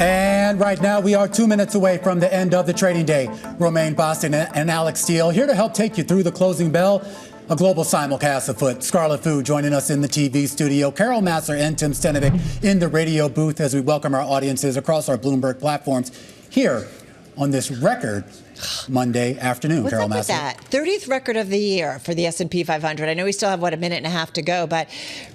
And right now, we are 2 minutes away from the end of the trading day. Romaine Bostick and Alix Steel here to help take you through the closing bell. A global simulcast afoot. Scarlet Fu joining us in the TV studio. Carol Massar and Tim Stenovec in the radio booth as we welcome our audiences across our Bloomberg platforms here on this record Monday afternoon. What's Carol up Massar. with that? 30th record of the year for the S&P 500. I know we still have, a minute and a half to go, but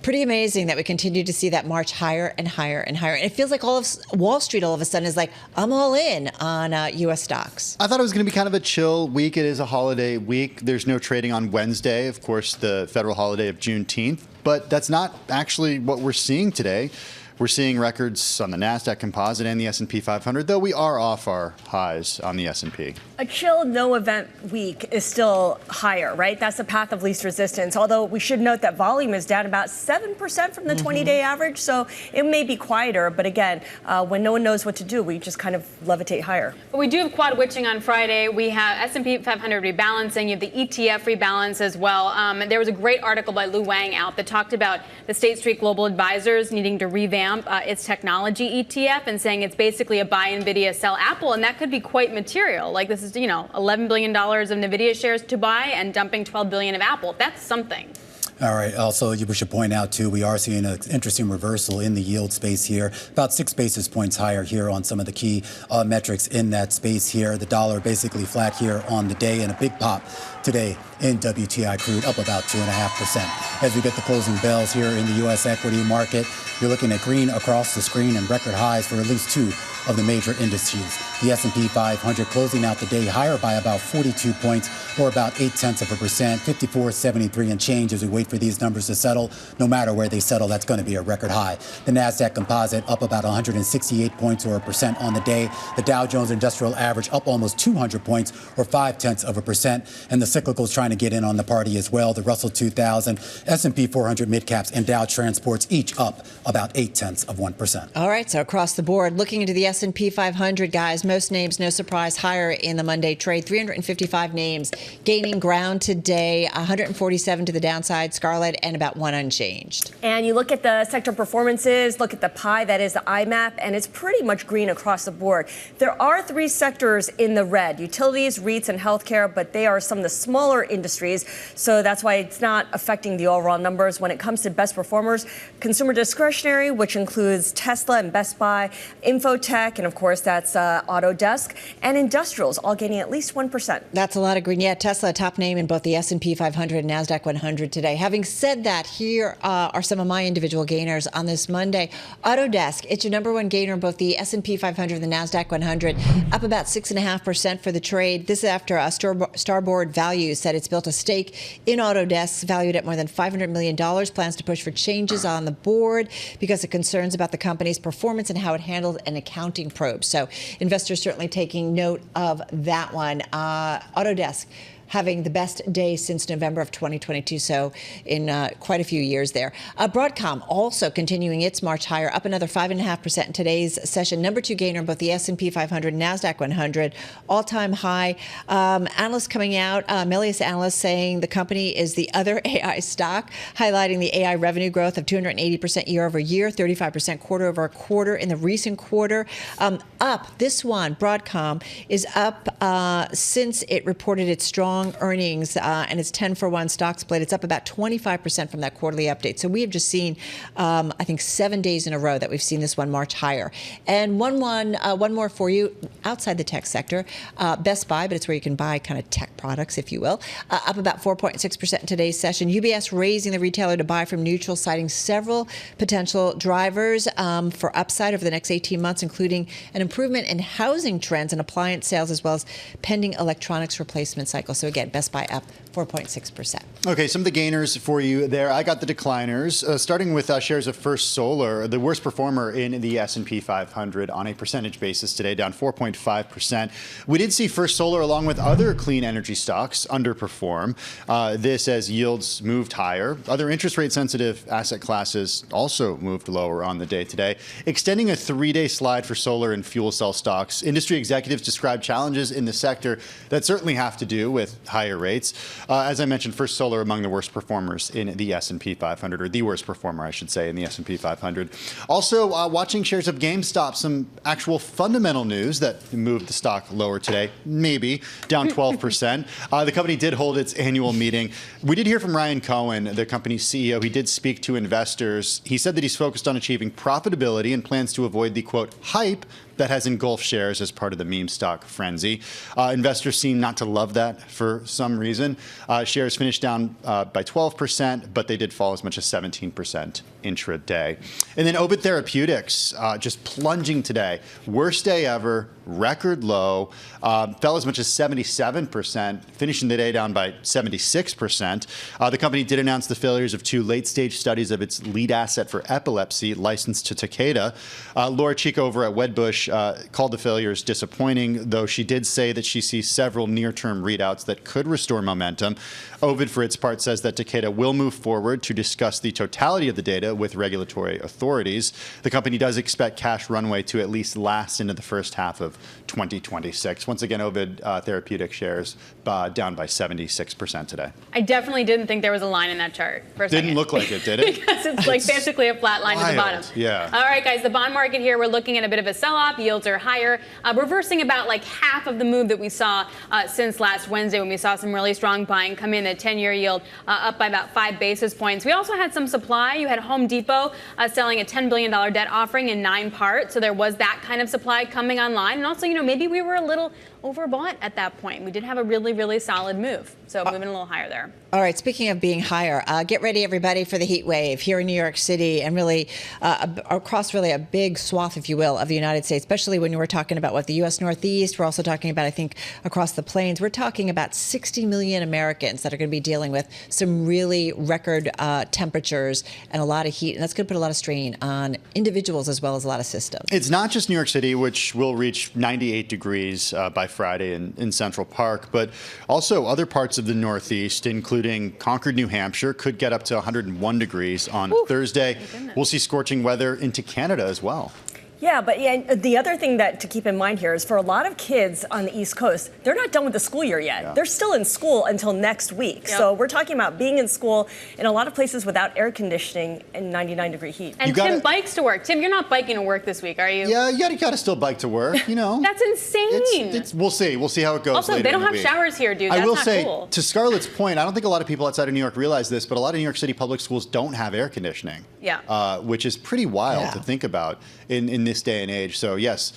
pretty amazing that we continue to see that march higher and higher and higher. And it feels like all of Wall Street all of a sudden is like, I'm all in on U.S. stocks. I thought it was going to be kind of a chill week. It is a holiday week. There's no trading on Wednesday, of course, the federal holiday of Juneteenth. But that's not actually what we're seeing today. We're seeing records on the NASDAQ Composite and the S&P 500, though we are off our highs on the S&P. A chill, no-event week is still higher, right? That's the path of least resistance, although we should note that volume is down about 7% from the 20-day average, so it may be quieter. But again, when no one knows what to do, we just kind of levitate higher. But we do have quad witching on Friday. We have S&P 500 rebalancing. You have the ETF rebalance as well. There was a great article by Lou Wang out that talked about the State Street Global Advisors needing to revamp its technology ETF and saying it's basically a buy NVIDIA, sell Apple, and that could be quite material. Like this is, $11 billion of NVIDIA shares to buy and dumping $12 billion of Apple. That's something. All right. Also, we should point out, too, we are seeing an interesting reversal in the yield space here. About 6 basis points higher here on some of the key metrics in that space here. The dollar basically flat here on the day, and a big pop today in WTI crude, up about 2.5%. As we get the closing bells here in the U.S. equity market, you're looking at green across the screen and record highs for at least 2 of the major indices. The S&P 500 closing out the day higher by about 42 points, or about 0.8%, 54.73 and change as we wait for these numbers to settle. No matter where they settle, that's going to be a record high. The NASDAQ Composite up about 168 points, or 1% on the day. The Dow Jones Industrial Average up almost 200 points, or 0.5%. And the cyclicals trying to get in on the party as well. The Russell 2000, S&P 400 midcaps, and Dow Transports each up about 0.8%. All right, so across the board, looking into the S&P 500, guys, most names, no surprise, higher in the Monday trade. 355 names gaining ground today, 147 to the downside, Scarlet, and about 1 unchanged. And you look at the sector performances, look at the pie, that is the IMAP, and it's pretty much green across the board. There are 3 sectors in the red, utilities, REITs, and healthcare, but they are some of the smaller industries, so that's why it's not affecting the overall numbers. When it comes to best performers, consumer discretionary, which includes Tesla and Best Buy, Infotech, and of course that's Autodesk, and industrials, all gaining at least 1%. That's a lot of green. Yeah, Tesla, top name in both the S&P 500 and NASDAQ 100 today. Having said that, here are some of my individual gainers on this Monday. Autodesk, it's your number 1 gainer in both the S&P 500 and the NASDAQ 100, up about 6.5% for the trade. This is after Starboard Value said it's built a stake in Autodesk, valued at more than $500 million, plans to push for changes on the board because of concerns about the company's performance and how it handled an accounting probe. So investors certainly taking note of that one. Autodesk having the best day since November of 2022, so in quite a few years there. Broadcom also continuing its march higher, up another 5.5% in today's session. Number 2 gainer in both the S&P 500 and NASDAQ 100, all-time high. Analysts coming out, Melius analysts saying the company is the other AI stock, highlighting the AI revenue growth of 280% year over year, 35% quarter over quarter in the recent quarter. Up, this one, Broadcom, is up since it reported its strong earnings and its 10-for-1 stock split. It's up about 25% from that quarterly update. So we have just seen, I think, 7 days in a row that we've seen this one march higher. And one more for you outside the tech sector, Best Buy, but it's where you can buy kind of tech products, if you will, up about 4.6% in today's session. UBS raising the retailer to buy from neutral, citing several potential drivers for upside over the next 18 months, including an improvement in housing trends and appliance sales, as well as pending electronics replacement cycle. So again, Best Buy up 4.6%. Okay, some of the gainers for you there. I got the decliners, starting with shares of First Solar, the worst performer in the S&P 500 on a percentage basis today, down 4.5%. 0.5%. We did see First Solar, along with other clean energy stocks, underperform. This as yields moved higher. Other interest rate sensitive asset classes also moved lower on the day today, extending a 3-day slide for solar and fuel cell stocks. Industry executives described challenges in the sector that certainly have to do with higher rates. As I mentioned, First Solar among the worst performers in the S&P 500, or the worst performer, I should say, in the S&P 500. Also, watching shares of GameStop, some actual fundamental news that moved the stock lower today, maybe down 12%. The company did hold its annual meeting. We did hear from Ryan Cohen, the company's CEO. He did speak to investors. He said that he's focused on achieving profitability and plans to avoid the, quote, hype that has engulfed shares as part of the meme stock frenzy. Investors seem not to love that for some reason. Shares finished down by 12%, but they did fall as much as 17% intraday. And then Ovid Therapeutics just plunging today. Worst day ever, record low, fell as much as 77%, finishing the day down by 76%. The company did announce the failures of 2 late-stage studies of its lead asset for epilepsy licensed to Takeda. Laura Chico over at Wedbush called the failures disappointing, though she did say that she sees several near-term readouts that could restore momentum. Ovid, for its part, says that Takeda will move forward to discuss the totality of the data with regulatory authorities. The company does expect cash runway to at least last into the first half of 2026. Once again, Ovid Therapeutic shares down by 76% today. I definitely didn't think there was a line in that chart for a second. Didn't look like it, did it? Because it's like basically a flat line at the bottom. Yeah. All right, guys, the bond market here, we're looking at a bit of a sell-off. Yields are higher, reversing about like half of the move that we saw since last Wednesday when we saw some really strong buying come in. The 10-year yield up by about 5 basis points. We also had some supply. You had Home Depot selling a $10 billion debt offering in 9 parts. So there was that kind of supply coming online. And also, you know, maybe we were a little overbought at that point. We did have a really, really solid move. So moving a little higher there. All right. Speaking of being higher, get ready, everybody, for the heat wave here in New York City and really across really a big swath, if you will, of the United States, especially when we're talking about the U.S. Northeast. We're also talking about, I think, across the plains. We're talking about 60 million Americans that are going to be dealing with some really record temperatures and a lot of heat. And that's going to put a lot of strain on individuals as well as a lot of systems. It's not just New York City, which will reach 98 degrees by Friday in Central Park, but also other parts of the Northeast, including Concord, New Hampshire, could get up to 101 degrees on Thursday. We'll see scorching weather into Canada as well. Yeah, but the other thing that to keep in mind here is for a lot of kids on the East Coast, they're not done with the school year yet. Yeah. They're still in school until next week. Yep. So we're talking about being in school in a lot of places without air conditioning in 99-degree heat. And Tim bikes to work. Tim, you're not biking to work this week, are you? Yeah, you gotta still bike to work, you know. That's insane. We'll see. We'll see how it goes. Also, they don't have showers here, dude. That's I will not say, cool. To Scarlett's point, I don't think a lot of people outside of New York realize this, but a lot of New York City public schools don't have air conditioning. Yeah. Which is pretty wild to think about in this day and age. So yes,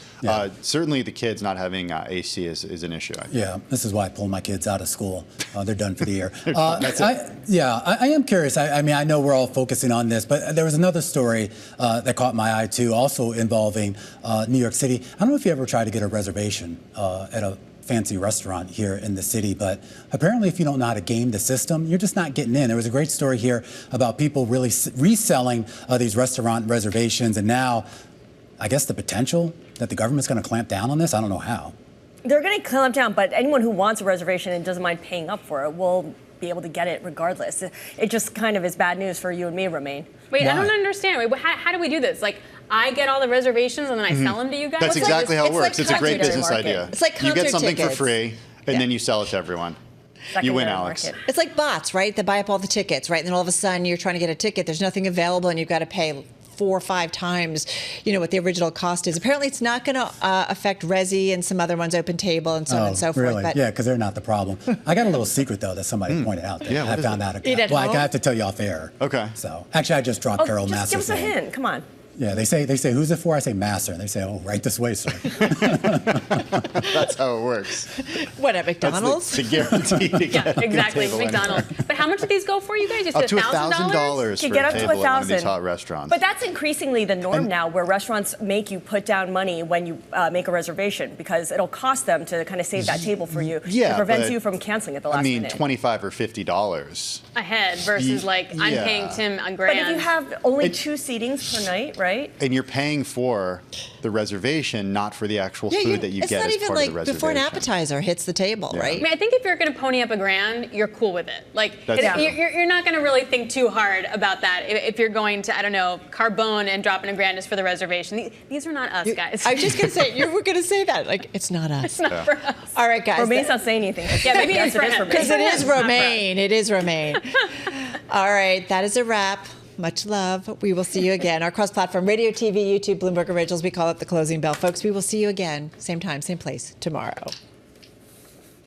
certainly the kids not having AC is an issue. Yeah, this is why I pull my kids out of school. They're done for the year. I am curious. I mean, I know we're all focusing on this, but there was another story that caught my eye too, also involving New York City. I don't know if you ever tried to get a reservation at a fancy restaurant here in the city, but apparently if you don't know how to game the system, you're just not getting in. There was a great story here about people really reselling these restaurant reservations, and now I guess the potential that the government's going to clamp down on this, I don't know how. They're going to clamp down, but anyone who wants a reservation and doesn't mind paying up for it will be able to get it regardless. It just kind of is bad news for you and me, Romaine. Wait, I don't understand. Wait, how do we do this? Like, I get all the reservations and then I sell them to you guys? That's exactly how it works. It's a great business market. idea. It's like you get something tickets. for free, and then you sell it to everyone. You win, Alex. Market. It's like bots, right? That buy up all the tickets, right? And then all of a sudden you're trying to get a ticket. There's nothing available and you've got to pay 4 or 5 times, what the original cost is. Apparently, it's not going to affect Resi and some other ones, Open Table and so on and so forth. Really? But yeah, because they're not the problem. I got a little secret though that somebody pointed out. That I found out. I have to tell you off air. Okay. So actually, I just dropped Carol Massar's Just give us a name. hint. Come on. Yeah, they say who's it for? I say Massar, and they say, oh, right this way, sir. That's how it works. What, at McDonald's? That's the guarantee to get exactly, McDonald's. But how much do these go for, you guys? You up said to $1,000 You for get a up to table at one of these $1,000. hot restaurants. But that's increasingly the norm now, where restaurants make you put down money when you make a reservation because it'll cost them to kind of save that table for you. Yeah, it prevents you from canceling at the last minute. $25 or $50. ahead versus I'm paying Tim a grand. But if you have only 2 seatings per night, right? And you're paying for the reservation, not for the actual food that you get as part of the reservation. It's not even like before an appetizer hits the table, right? I mean, I think if you're going to pony up a grand, you're cool with it. You're not going to really think too hard about that. If you're going to, I don't know, Carbone and dropping a grand just for the reservation. These are not us, guys. I was just going to say, you were going to say that. It's not us. It's not for us. All right, guys. Romaine's not saying anything. Yeah, maybe it's for him. Because it is Romaine. It is Romaine. All right, that is a wrap. Much love. We will see you again. Our cross-platform radio, TV, YouTube, Bloomberg Originals. We call it the closing bell. Folks, we will see you again. Same time, same place tomorrow.